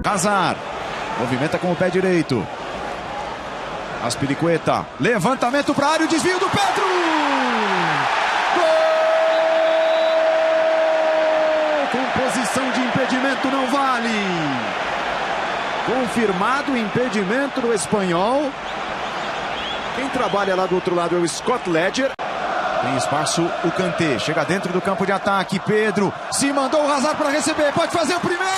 Hazard. Movimenta com o pé direito. Azpilicueta. Levantamento para a área. O desvio do Pedro. Gol! Com posição de impedimento não vale. Confirmado o impedimento do espanhol. Quem trabalha lá do outro lado é o Scott Ledger. Tem espaço o Kanté. Chega dentro do campo de ataque. Pedro se mandou o Hazard para receber. Pode fazer o primeiro.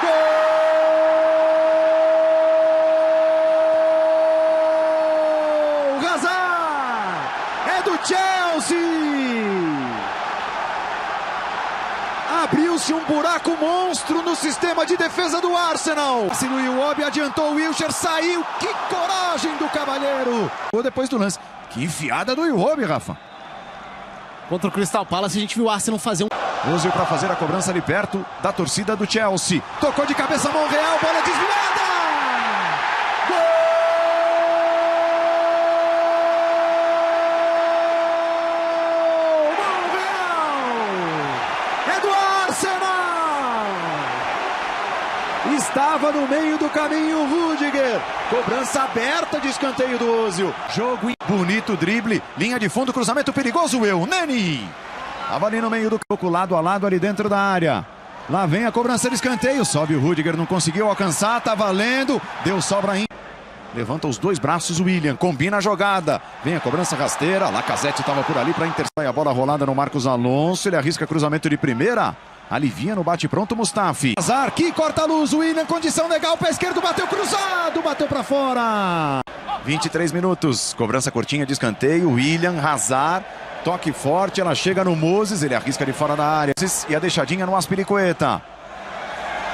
Gol! Do Chelsea! Abriu-se um buraco monstro no sistema de defesa do Arsenal. O Iwobi adiantou o Wilshere, saiu. Que coragem do cavalheiro! Depois do lance. Que enfiada do Iwobi, Rafa. Contra o Crystal Palace a gente viu o Arsenal fazer Ozil para fazer a cobrança ali perto da torcida do Chelsea. Tocou de cabeça Monreal, bola desviada! Estava no meio do caminho Rudiger. Cobrança aberta de escanteio do Ozil. Jogo bonito, drible, linha de fundo, cruzamento perigoso. Neni. Estava ali no meio do campo, lado a lado ali dentro da área. Lá vem a cobrança de escanteio. Sobe o Rudiger, não conseguiu alcançar. Tá valendo. Deu sobra ainda. Levanta os dois braços o Willian. Combina a jogada. Vem a cobrança rasteira. Lacazette estava por ali para interceptar a bola rolada no Marcos Alonso. Ele arrisca cruzamento de primeira. Alivia no bate-pronto Mustafi. Hazard que corta a luz. Willian, condição legal. Pé esquerdo, bateu cruzado. Bateu para fora. 23 minutos. Cobrança curtinha de escanteio. Willian, Hazard. Toque forte. Ela chega no Moses. Ele arrisca de fora da área. E a deixadinha no Azpilicueta.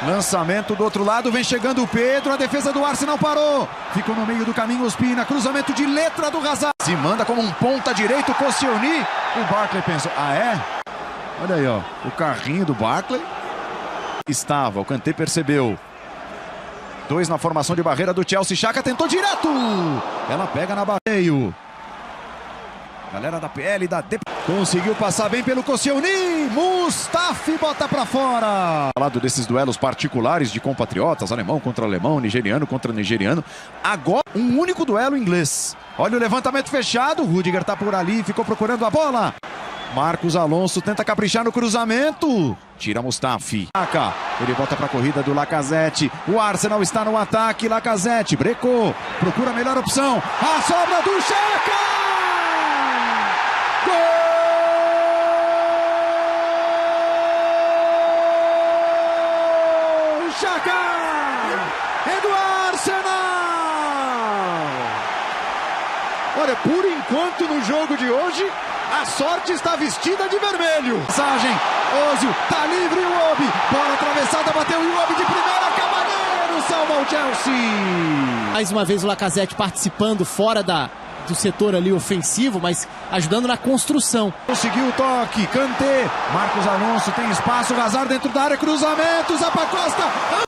Lançamento do outro lado. Vem chegando o Pedro. A defesa do Arsenal parou. Ficou no meio do caminho Ospina. Cruzamento de letra do Hazard. Se manda como um ponta direito. Koscielny. O Barkley pensou. Ah, é? Olha aí, ó, o carrinho do Barkley. Estava, o Kanté percebeu. Dois na formação de barreira do Chelsea. Xhaka tentou direto. Ela pega na barreira. Galera da PL, conseguiu passar bem pelo Koscielny. Mustafi bota pra fora. Falado desses duelos particulares de compatriotas. Alemão contra alemão, nigeriano contra nigeriano. Agora, um único duelo inglês. Olha o levantamento fechado. O Rudiger tá por ali, ficou procurando a bola. Marcos Alonso tenta caprichar no cruzamento. Tira Mustafi. Ele bota para a corrida do Lacazette. O Arsenal está no ataque. Lacazette brecou. Procura a melhor opção. A sobra do Xhaka. Gol! Xhaka! É do Arsenal! Olha, por enquanto no jogo de hoje, a sorte está vestida de vermelho. Passagem, Ozil, tá livre o Iwobi. Bola atravessada, bateu o Iwobi de primeira. Cavaleiro salva o Chelsea. Mais uma vez o Lacazette participando fora do setor ali ofensivo, mas ajudando na construção. Conseguiu o toque, Kanté. Marcos Alonso tem espaço, Hazard dentro da área, cruzamento, Zappa Costa.